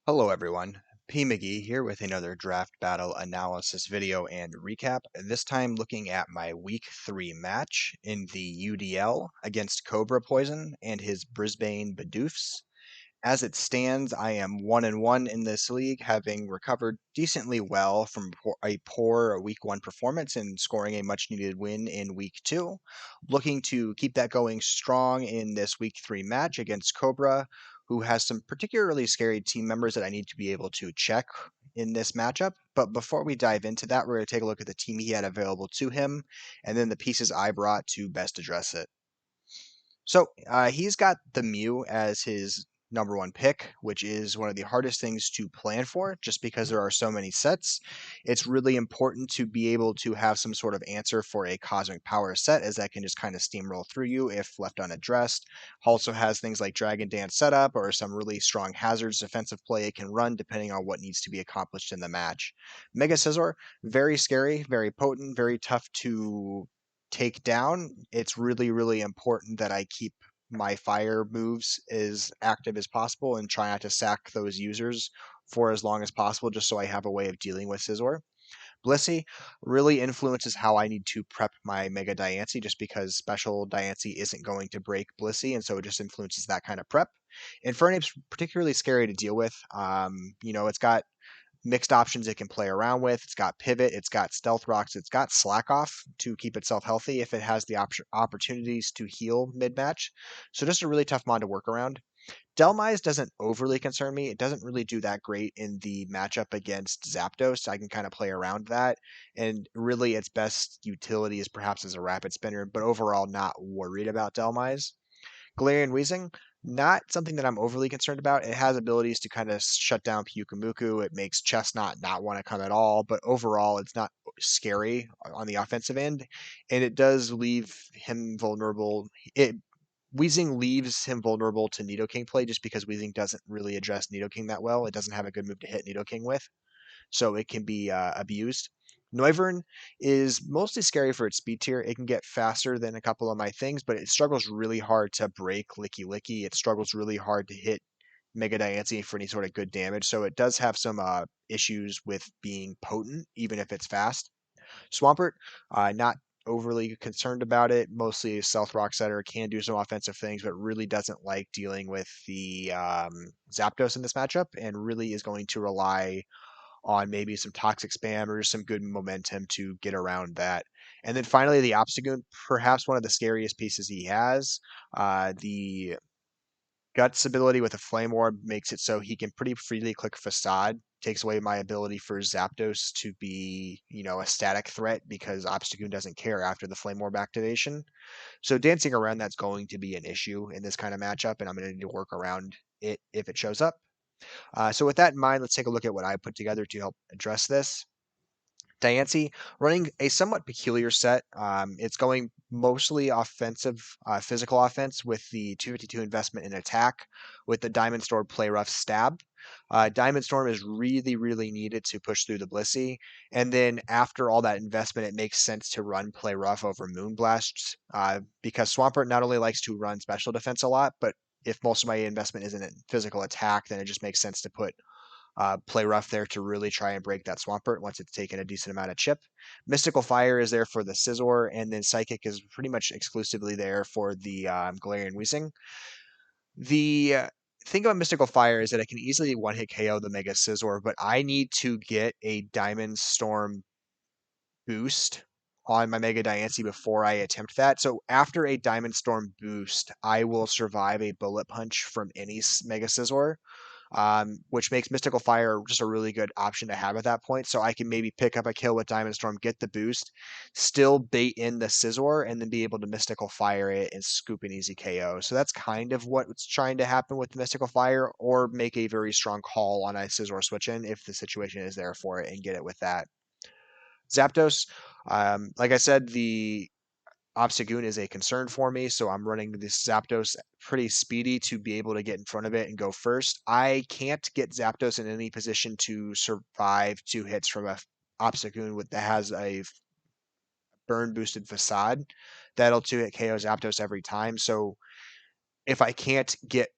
Hello everyone, McGee here with another draft battle analysis video and recap, this time looking at my week 3 match in the UDL against Cobrapoison and his Brisbane Bidoofs. As it stands, I am 1-1 in this league, having recovered decently well from a poor week 1 performance and scoring a much needed win in week 2. Looking to keep that going strong in this week 3 match against Cobra, who has some particularly scary team members that I need to be able to check in this matchup. But before we dive into that, we're going to take a look at the team he had available to him and then the pieces I brought to best address it. So he's got the Mew as his number one pick, which is one of the hardest things to plan for just because there are so many sets. It's really important to be able to have some sort of answer for a Cosmic Power set, as that can just kind of steamroll through you if left unaddressed. Also has things like Dragon Dance setup or some really strong hazards defensive play it can run depending on what needs to be accomplished in the match. Mega Scizor, very scary, very potent, very tough to take down. It's really, really important that I keep my fire moves as active as possible and try not to sack those users for as long as possible just so I have a way of dealing with Scizor. Blissey really influences how I need to prep my Mega Diancie just because Special Diancie isn't going to break Blissey, and so it just influences that kind of prep. Infernape's particularly scary to deal with. It's got mixed options it can play around with. It's got Pivot, it's got Stealth Rocks, it's got Slack Off to keep itself healthy if it has the opportunities to heal mid-match. So just a really tough mod to work around. Delmise doesn't overly concern me. It doesn't really do that great in the matchup against Zapdos. I can kind of play around that. And really, its best utility is perhaps as a rapid spinner, but overall, not worried about Delmise. Galarian Weezing, not something that I'm overly concerned about. It has abilities to kind of shut down Pyukumuku. It makes Chestnut not want to come at all, but overall, it's not scary on the offensive end, and it does leave him vulnerable. Weezing leaves him vulnerable to Nidoking play just because Weezing doesn't really address Nidoking that well. It doesn't have a good move to hit Nidoking with, so it can be abused. Noivern is mostly scary for its speed tier. It can get faster than a couple of my things, but it struggles really hard to break Licky Licky. It struggles really hard to hit Mega Diancie for any sort of good damage, so it does have some issues with being potent, even if it's fast. Swampert, not overly concerned about it. Mostly a Stealth Rock setter, can do some offensive things, but really doesn't like dealing with the Zapdos in this matchup, and really is going to rely on maybe some toxic spam or some good momentum to get around that. And then finally, the Obstagoon, perhaps one of the scariest pieces he has. The Guts ability with a Flame Orb makes it so he can pretty freely click Facade. Takes away my ability for Zapdos to be, a static threat because Obstagoon doesn't care after the Flame Orb activation. So dancing around that's going to be an issue in this kind of matchup, and I'm going to need to work around it if it shows up. So with that in mind, let's take a look at what I put together to help address this. Diancie running a somewhat peculiar set. It's going mostly offensive, physical offense with the 252 investment in attack with the Diamond Storm Play Rough Stab. Diamond Storm is really, really needed to push through the Blissey. And then after all that investment, it makes sense to run Play Rough over Moonblast because Swampert not only likes to run special defense a lot, but if most of my investment isn't in physical attack, then it just makes sense to put Play Rough there to really try and break that Swampert once it's taken a decent amount of chip. Mystical Fire is there for the Scizor, and then Psychic is pretty much exclusively there for the Galarian Weezing. The thing about Mystical Fire is that it can easily one-hit KO the Mega Scizor, but I need to get a Diamond Storm boost on my Mega Diancie before I attempt that. So after a Diamond Storm boost, I will survive a Bullet Punch from any Mega Scizor, which makes Mystical Fire just a really good option to have at that point. So I can maybe pick up a kill with Diamond Storm, get the boost, still bait in the Scizor, and then be able to Mystical Fire it and scoop an easy KO. So that's kind of what's trying to happen with the Mystical Fire, or make a very strong call on a Scizor switch in if the situation is there for it and get it with that. Zapdos, like I said, the Obstagoon is a concern for me, so I'm running this Zapdos pretty speedy to be able to get in front of it and go first. I can't get Zapdos in any position to survive 2 hits from a Obstagoon that has a burn boosted Facade. That'll 2-hit KO Zapdos every time. So if I can't get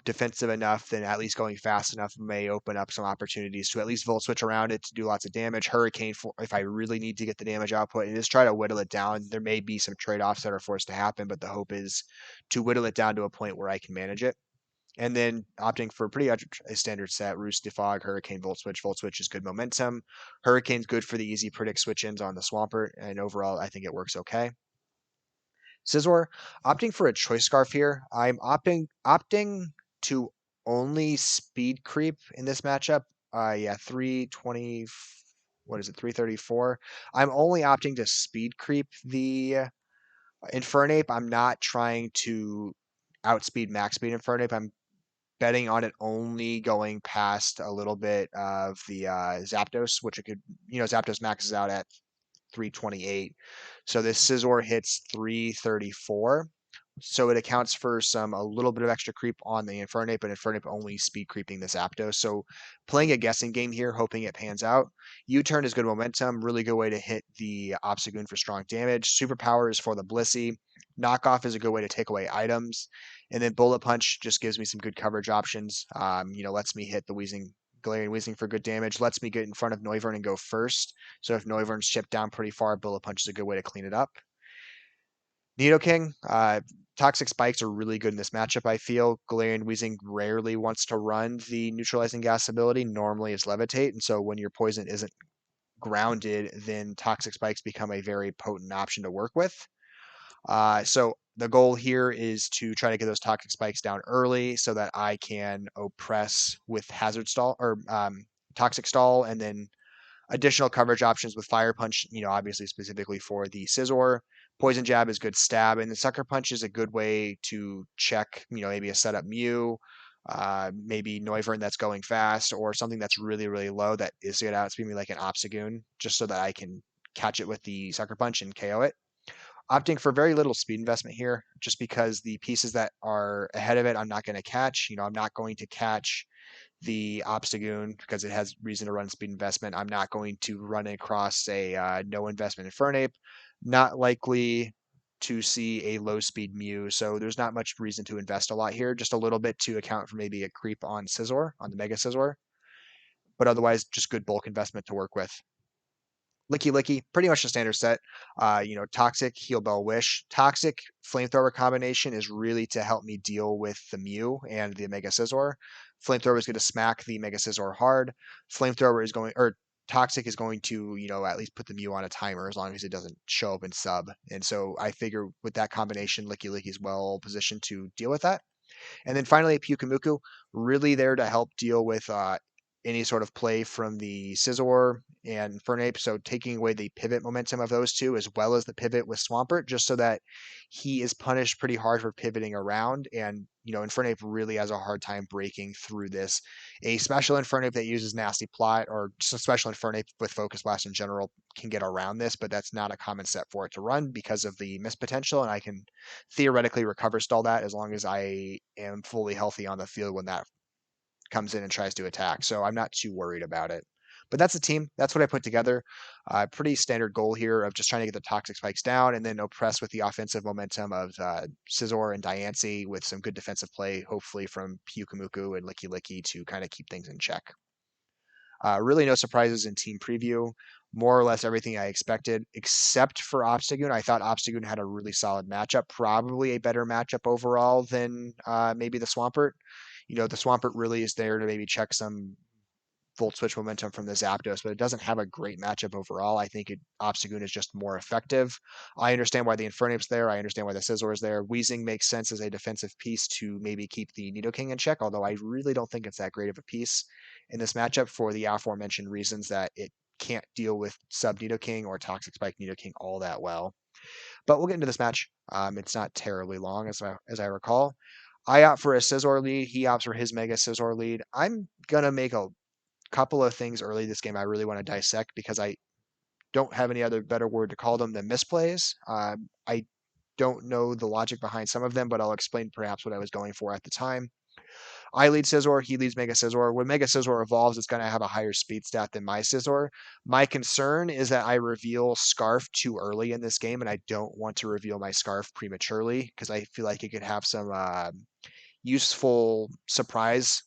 defensive enough, then at least going fast enough may open up some opportunities to at least volt switch around it to do lots of damage. Hurricane, for if I really need to get the damage output, and just try to whittle it down. There may be some trade-offs that are forced to happen, but the hope is to whittle it down to a point where I can manage it. And then opting for pretty much a standard set: Roost, Defog, Hurricane, Volt Switch. Volt Switch is good momentum. Hurricane's good for the easy predict switch-ins on the Swampert, and overall I think it works okay. Scizor, opting for a choice scarf here. I'm opting to only speed creep in this matchup. Yeah, 320. What is it? 334. I'm only opting to speed creep the Infernape. I'm not trying to outspeed max speed Infernape. I'm betting on it only going past a little bit of the Zapdos, which it could, Zapdos maxes out at 328. So this Scizor hits 334. So it accounts for a little bit of extra creep on the Infernape, but Infernape only speed creeping this Zapdos. So playing a guessing game here, hoping it pans out. U-turn is good momentum, really good way to hit the Obstagoon for strong damage. Superpower is for the Blissey. Knockoff is a good way to take away items. And then Bullet Punch just gives me some good coverage options. Lets me hit the Galarian Weezing for good damage, lets me get in front of Noivern and go first. So if Noivern's chipped down pretty far, Bullet Punch is a good way to clean it up. Nidoking, Toxic Spikes are really good in this matchup, I feel. Galarian Weezing rarely wants to run the Neutralizing Gas ability. Normally it's Levitate, and so when your poison isn't grounded, then Toxic Spikes become a very potent option to work with. So the goal here is to try to get those Toxic Spikes down early so that I can oppress with Hazard Stall or Toxic Stall, and then additional coverage options with Fire Punch, obviously specifically for the Scizor. Poison Jab is good stab, and the Sucker Punch is a good way to check, maybe a setup Mew, maybe Noivern that's going fast, or something that's really, really low that is going to outspeed me like an Obstagoon, just so that I can catch it with the Sucker Punch and KO it. Opting for very little speed investment here, just because the pieces that are ahead of it, I'm not going to catch. I'm not going to catch the Obstagoon because it has reason to run speed investment. I'm not going to run across a no investment Infernape. Not likely to see a low speed Mew, so there's not much reason to invest a lot here. Just a little bit to account for maybe a creep on Scizor, on the Mega Scizor, but otherwise just good bulk investment to work with. Licky Licky, pretty much the standard set. Toxic, Heal Bell Wish. Toxic Flamethrower combination is really to help me deal with the Mew and the Mega Scizor. Flamethrower is going to smack the Mega Scizor hard. Toxic is going to, at least put the Mew on a timer as long as it doesn't show up in sub. And so I figure with that combination, Licky Licky is well positioned to deal with that. And then finally, Pyukumuku, really there to help deal with any sort of play from the Scizor and Infernape. So taking away the pivot momentum of those two, as well as the pivot with Swampert, just so that he is punished pretty hard for pivoting around. And, Infernape really has a hard time breaking through this. A special Infernape that uses Nasty Plot, or just a special Infernape with Focus Blast in general, can get around this, but that's not a common set for it to run because of the miss potential, and I can theoretically recover stall that as long as I am fully healthy on the field when that comes in and tries to attack. So I'm not too worried about it. But that's the team. That's what I put together. Pretty standard goal here of just trying to get the toxic spikes down and then oppress with the offensive momentum of Scizor and Diancie with some good defensive play, hopefully from Pyukumuku and Licky Licky to kind of keep things in check. Really no surprises in team preview. More or less everything I expected, except for Obstagoon. I thought Obstagoon had a really solid matchup, probably a better matchup overall than maybe the Swampert. The Swampert really is there to maybe check some Volt Switch momentum from the Zapdos, but it doesn't have a great matchup overall. I think Obstagoon is just more effective. I understand why the Infernape's there. I understand why the Scizor is there. Weezing makes sense as a defensive piece to maybe keep the Nidoking in check, although I really don't think it's that great of a piece in this matchup for the aforementioned reasons that it can't deal with sub Nidoking or Toxic Spike Nidoking all that well. But we'll get into this match. It's not terribly long, as I recall. I opt for a Scizor lead. He opts for his Mega Scizor lead. I'm gonna make a couple of things early this game I really want to dissect because I don't have any other better word to call them than misplays. I don't know the logic behind some of them, but I'll explain perhaps what I was going for at the time. I lead Scizor, he leads Mega Scizor. When Mega Scizor evolves, it's going to have a higher speed stat than my Scizor. My concern is that I reveal Scarf too early in this game, and I don't want to reveal my Scarf prematurely because I feel like it could have some useful surprise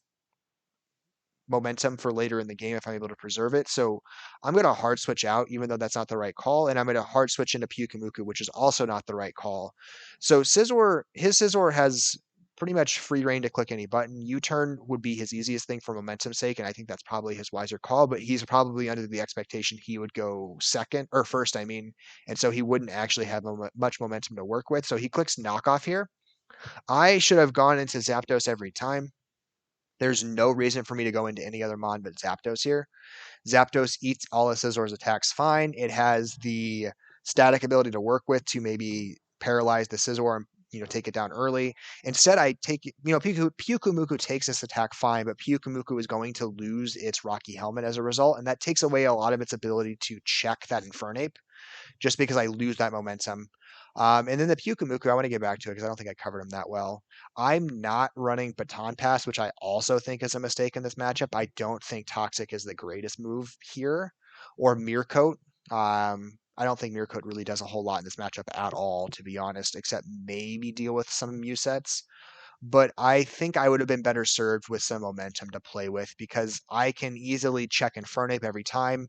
momentum for later in the game if I'm able to preserve it. So I'm going to hard switch out, even though that's not the right call. And I'm going to hard switch into Pyukumuku, which is also not the right call. So his Scizor has pretty much free reign to click any button. U-turn would be his easiest thing for momentum's sake, and I think that's probably his wiser call, but he's probably under the expectation he would go second, or first, I mean, and so he wouldn't actually have much momentum to work with. So he clicks knockoff here. I should have gone into Zapdos every time. There's no reason for me to go into any other mon but Zapdos here. Zapdos eats all of Scizor's attacks fine. It has the static ability to work with to maybe paralyze the Scizor and take it down early. Instead, I take Pyukumuku takes this attack fine, but Pyukumuku is going to lose its Rocky Helmet as a result, and that takes away a lot of its ability to check that Infernape just because I lose that momentum. And then the Pyukumuku, I want to get back to it because I don't think I covered him that well. I'm not running Baton Pass, which I also think is a mistake in this matchup. I don't think Toxic is the greatest move here, or Mircoat. I don't think Mircoat really does a whole lot in this matchup at all, to be honest, except maybe deal with some Mew sets. But I think I would have been better served with some momentum to play with because I can easily check Infernape every time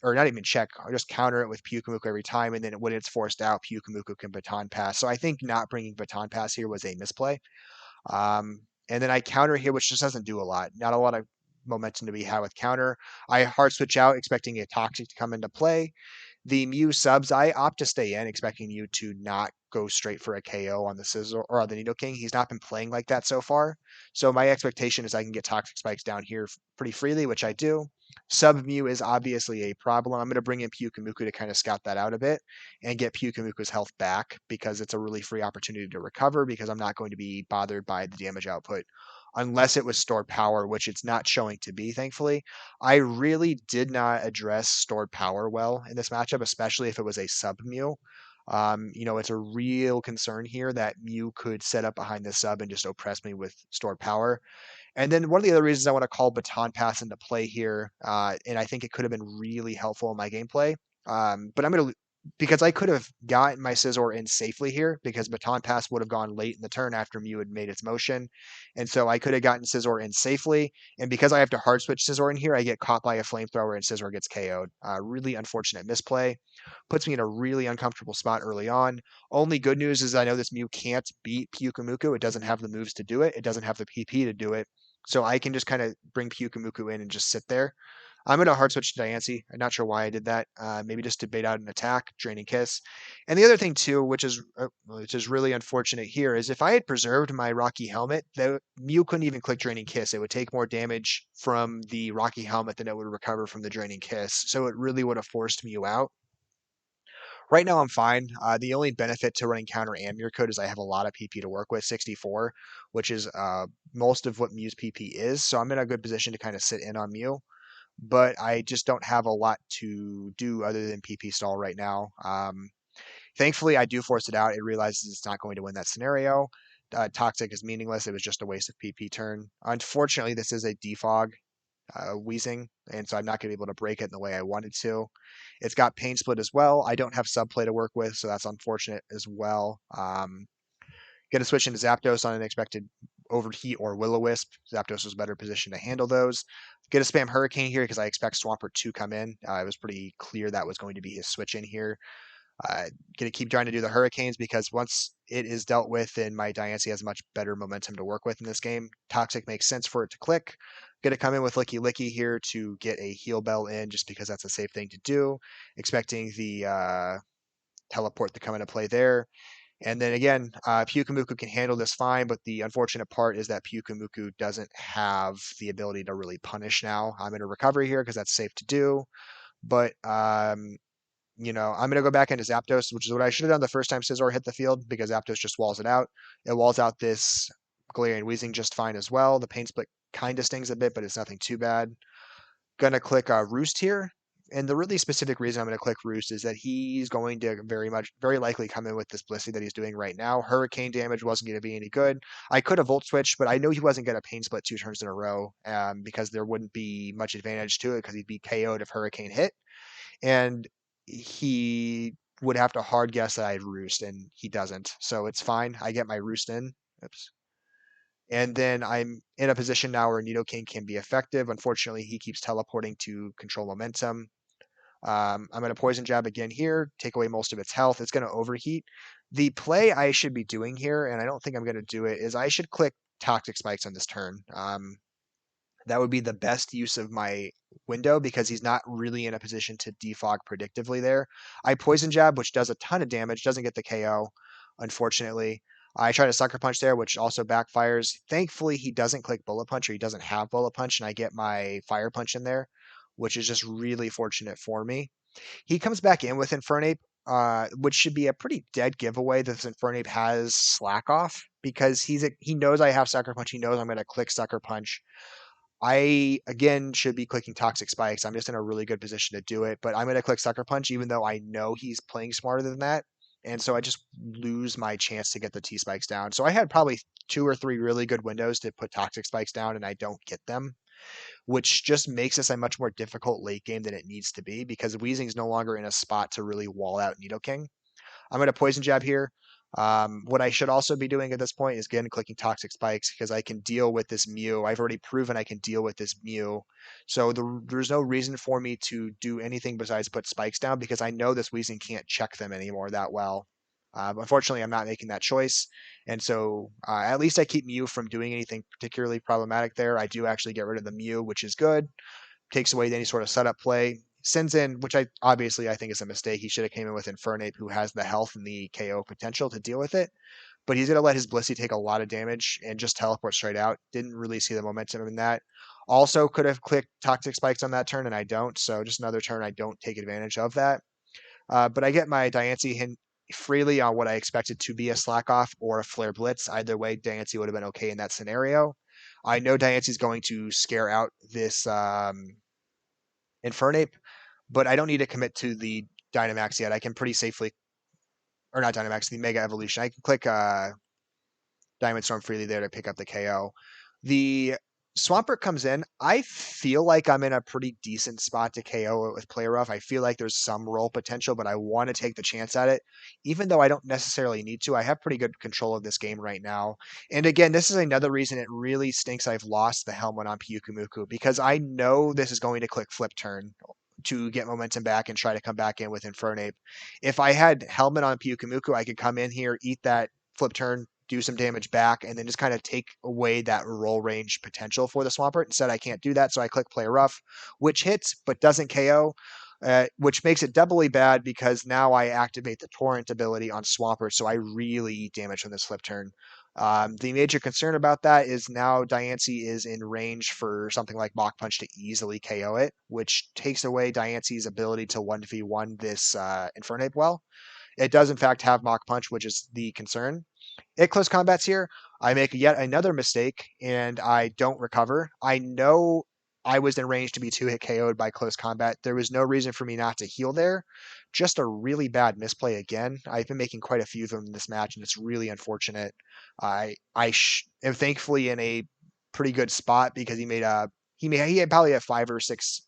or not even check, I'll just counter it with Pyukumuku every time, and then when it's forced out, Pyukumuku can Baton Pass. So I think not bringing Baton Pass here was a misplay. And then I counter here, which just doesn't do a lot. Not a lot of momentum to be had with counter. I hard switch out, expecting a Toxic to come into play. The Mew subs, I opt to stay in, expecting you to not go straight for a KO on the Scizor or on the Nidoking. He's not been playing like that so far. So my expectation is I can get Toxic Spikes down here pretty freely, which I do. Sub Mew is obviously a problem. I'm going to bring in Pyukumuku to kind of scout that out a bit and get Pyukumuku's health back because it's a really free opportunity to recover because I'm not going to be bothered by the damage output unless it was stored power, which it's not showing to be, thankfully. I really did not address stored power well in this matchup, especially if it was a sub Mew. It's a real concern here that Mew could set up behind the sub and just oppress me with stored power. And then one of the other reasons I want to call Baton Pass into play here, and I think it could have been really helpful in my gameplay, but I'm going to because I could have gotten my Scizor in safely here because Baton Pass would have gone late in the turn after Mew had made its motion. And so I could have gotten Scizor in safely. And because I have to hard switch Scizor in here, I get caught by a flamethrower and Scizor gets KO'd. Really unfortunate misplay. Puts me in a really uncomfortable spot early on. Only good news is I know this Mew can't beat Pyukumuku. It doesn't have the moves to do it. It doesn't have the PP to do it. So I can just kind of bring Pyukumuku in and just sit there. I'm going to hard switch to Diancie. I'm not sure why I did that. Maybe just to bait out an attack, Draining Kiss. And the other thing too, which is really unfortunate here, is if I had preserved my Rocky Helmet, the Mew couldn't even click Draining Kiss. It would take more damage from the Rocky Helmet than it would recover from the Draining Kiss. So it really would have forced Mew out. Right now, I'm fine. The only benefit to running counter and mirror code is I have a lot of PP to work with, 64, which is most of what Mew's PP is. So I'm in a good position to kind of sit in on Mew, but I just don't have a lot to do other than PP stall right now. Thankfully, I do force it out. It realizes it's not going to win that scenario. Toxic is meaningless. It was just a waste of PP turn. Unfortunately, this is a defog wheezing, and so I'm not going to be able to break it in the way I wanted to. It's got pain split as well. I don't have subplay to work with, so that's unfortunate as well. Going to switch into Zapdos on an expected overheat or Will-O-Wisp. Zapdos was better positioned to handle those. Going to spam Hurricane here because I expect Swampert to come in. It was pretty clear that was going to be his switch in here. Going to keep trying to do the Hurricanes because once it is dealt with, then my Diancie has much better momentum to work with in this game. Toxic makes sense for it to click. Going to come in with Licky Licky here to get a Heal Bell in just because that's a safe thing to do. Expecting the teleport to come into play there. And then again, Pyukumuku can handle this fine, but the unfortunate part is that Pyukumuku doesn't have the ability to really punish now. I'm in a recovery here because that's safe to do. But I'm going to go back into Zapdos, which is what I should have done the first time Scizor hit the field because Zapdos just walls it out. It walls out this Galarian Weezing just fine as well. The Pain Split kind of stings a bit, but it's nothing too bad. Going to click Roost here. And the really specific reason I'm going to click Roost is that he's going to very likely come in with this Blissey that he's doing right now. Hurricane damage wasn't going to be any good. I could have Volt Switched, but I know he wasn't going to Pain Split 2 turns in a row because there wouldn't be much advantage to it because he'd be KO'd if Hurricane hit. And he would have to hard guess that I had Roost, and he doesn't. So it's fine. I get my Roost in. Oops. And then I'm in a position now where Nidoking can be effective. Unfortunately, he keeps teleporting to control momentum. I'm going to poison jab again here, take away most of its health. It's going to overheat. The play I should be doing here, and I don't think I'm going to do it, is I should click Toxic Spikes on this turn. That would be the best use of my window because he's not really in a position to defog predictively there. I poison jab, which does a ton of damage, doesn't get the KO, unfortunately. I try to sucker punch there, which also backfires. Thankfully, he doesn't click bullet punch or he doesn't have bullet punch, and I get my fire punch in there, which is just really fortunate for me. He comes back in with Infernape, which should be a pretty dead giveaway that this Infernape has Slack off because he knows I have Sucker Punch. He knows I'm going to click Sucker Punch. I again should be clicking Toxic Spikes. I'm just in a really good position to do it, but I'm going to click Sucker Punch even though I know he's playing smarter than that. And so I just lose my chance to get the T Spikes down. So I had probably 2 or 3 really good windows to put Toxic Spikes down, and I don't get them, which just makes this a much more difficult late game than it needs to be because Weezing's no longer in a spot to really wall out Nidoking. I'm going to poison jab here. What I should also be doing at this point is again clicking Toxic Spikes because I can deal with this Mew. I've already proven I can deal with this Mew. So there's no reason for me to do anything besides put Spikes down because I know this Weezing can't check them anymore that well. Unfortunately, I'm not making that choice. And so at least I keep Mew from doing anything particularly problematic there. I do actually get rid of the Mew, which is good. Takes away any sort of setup play. Sends in, which I think is a mistake. He should have came in with Infernape, who has the health and the KO potential to deal with it. But he's gonna let his Blissey take a lot of damage and just teleport straight out. Didn't really see the momentum in that. Also could have clicked Toxic Spikes on that turn, and I don't. So just another turn I don't take advantage of that. But I get my Diancie hint freely on what I expected to be a slack off or a flare blitz. Either way, Diancie would have been okay in that scenario. I know Diancie's going to scare out this Infernape, but I don't need to commit to the Dynamax yet. I can pretty safely, or not Dynamax, the Mega Evolution. I can click Diamond Storm freely there to pick up the KO. The Swampert comes in. I feel like I'm in a pretty decent spot to KO it with Play Rough. I feel like there's some roll potential, but I want to take the chance at it. Even though I don't necessarily need to, I have pretty good control of this game right now. And again, this is another reason it really stinks I've lost the Helmet on Pyukumuku because I know this is going to click Flip Turn to get momentum back and try to come back in with Infernape. If I had Helmet on Pyukumuku, I could come in here, eat that Flip Turn, do some damage back, and then just kind of take away that roll range potential for the Swampert. Instead, I can't do that, so I click Play Rough, which hits but doesn't KO, which makes it doubly bad because now I activate the Torrent ability on Swampert, so I really eat damage from this flip turn. The major concern about that is now Diancie is in range for something like Mach Punch to easily KO it, which takes away Diancie's ability to 1v1 this Infernape well. It does, in fact, have Mach Punch, which is the concern. At close combats here, I make yet another mistake and I don't recover. I know I was in range to be 2-hit KO'd by close combat. There was no reason for me not to heal there. Just a really bad misplay again. I've been making quite a few of them in this match, and it's really unfortunate. I am thankfully in a pretty good spot because he had probably a 5 or 6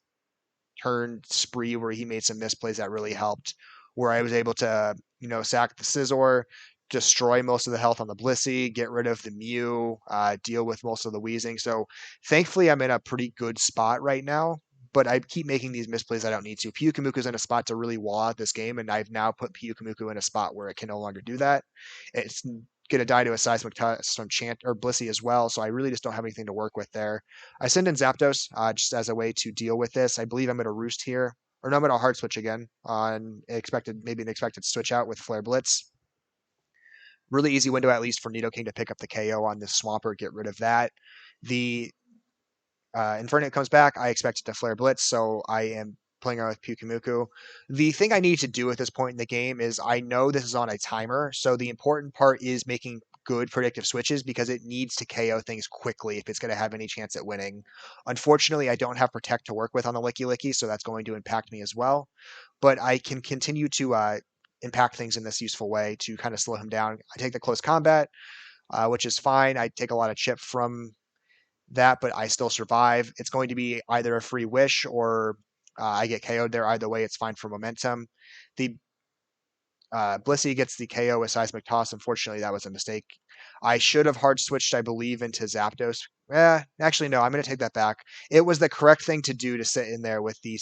turn spree where he made some misplays that really helped. Where I was able to, sack the Scizor, destroy most of the health on the Blissey, get rid of the Mew, deal with most of the Wheezing. So thankfully, I'm in a pretty good spot right now. But I keep making these misplays I don't need to. Pyukumuku's in a spot to really wall out this game, and I've now put Pyukumuku in a spot where it can no longer do that. It's gonna die to a seismic toss from Chant or Blissey as well, so I really just don't have anything to work with there. I send in Zapdos just as a way to deal with this. I believe I'm going to Roost here. Or no, I'm going to Hard Switch again on maybe an expected switch out with Flare Blitz. Really easy window, at least for Nidoking to pick up the KO on this Swampert, get rid of that. The Infernape comes back. I expect it to Flare Blitz, so I am playing around with Pyukumuku. The thing I need to do at this point in the game is I know this is on a timer, so the important part is making good predictive switches because it needs to KO things quickly if it's going to have any chance at winning. Unfortunately, I don't have Protect to work with on the Licky Licky, so that's going to impact me as well. But I can continue to impact things in this useful way to kind of slow him down. I take the close combat, which is fine. I take a lot of chip from that, but I still survive. It's going to be either a free wish or I get KO'd there. Either way, it's fine for momentum. The Blissey gets the KO with Seismic Toss. Unfortunately, that was a mistake. I should have hard switched, I believe, into Zapdos. Actually, no, I'm going to take that back. It was the correct thing to do to sit in there with the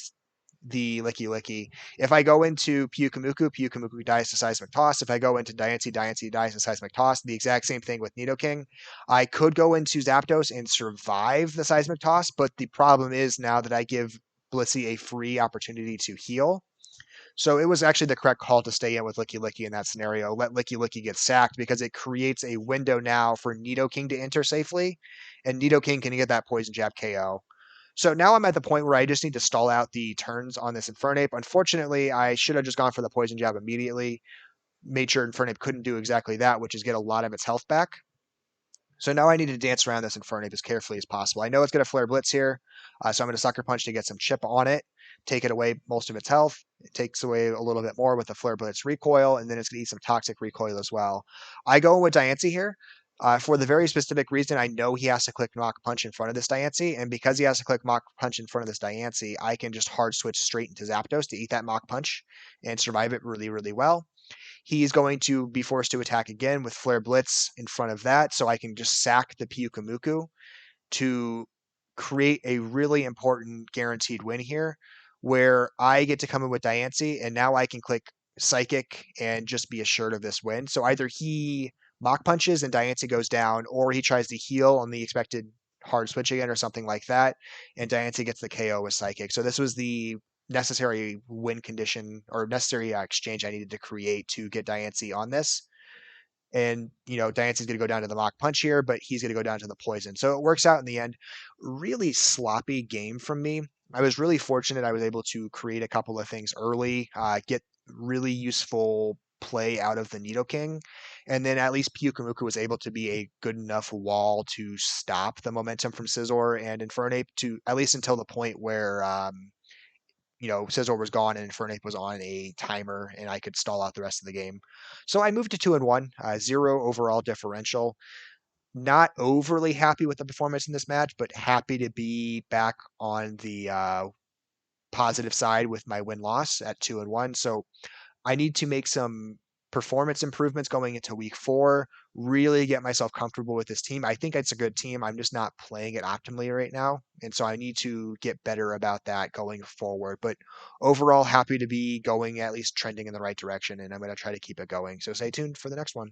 Licky Licky. If I go into Pyukamuku dies to Seismic Toss. If I go into Diancie dies to Seismic Toss. The exact same thing with Nidoking. I could go into Zapdos and survive the Seismic Toss, but the problem is now that I give Blissey a free opportunity to heal. So it was actually the correct call to stay in with Licky Licky in that scenario. Let Licky Licky get sacked because it creates a window now for Nidoking to enter safely, and Nidoking can get that Poison Jab KO. So now I'm at the point where I just need to stall out the turns on this Infernape. Unfortunately, I should have just gone for the Poison Jab immediately, made sure Infernape couldn't do exactly that, which is get a lot of its health back. So now I need to dance around this Infernape as carefully as possible. I know it's going to Flare Blitz here, so I'm going to Sucker Punch to get some chip on it, take it away most of its health. It takes away a little bit more with the Flare Blitz recoil, and then it's going to eat some Toxic recoil as well. I go with Diancie here. For the very specific reason, I know he has to click Mach Punch in front of this Diancie, and because he has to click Mach Punch in front of this Diancie, I can just hard switch straight into Zapdos to eat that Mach Punch and survive it really, really well. He's going to be forced to attack again with Flare Blitz in front of that, so I can just sack the Pyukamuku to create a really important guaranteed win here, where I get to come in with Diancie, and now I can click Psychic and just be assured of this win. So either he Mach Punches and Diancie goes down, or he tries to heal on the expected hard switch again or something like that, and Diancie gets the KO with Psychic. So this was the necessary win condition or necessary exchange I needed to create to get Diancie on this. And, Diancie's going to go down to the Mach Punch here, but he's going to go down to the Poison. So it works out in the end. Really sloppy game from me. I was really fortunate I was able to create a couple of things early, get really useful play out of the Nidoking, and then at least Pyukamuku was able to be a good enough wall to stop the momentum from Scizor and Infernape to at least until the point where Scizor was gone and Infernape was on a timer and I could stall out the rest of the game. So I moved to 2-1, 0 overall differential. Not overly happy with the performance in this match, but happy to be back on the positive side with my win loss at 2-1. So I need to make some performance improvements going into week 4, really get myself comfortable with this team. I think it's a good team. I'm just not playing it optimally right now. And so I need to get better about that going forward. But overall, happy to be going at least trending in the right direction. And I'm going to try to keep it going. So stay tuned for the next one.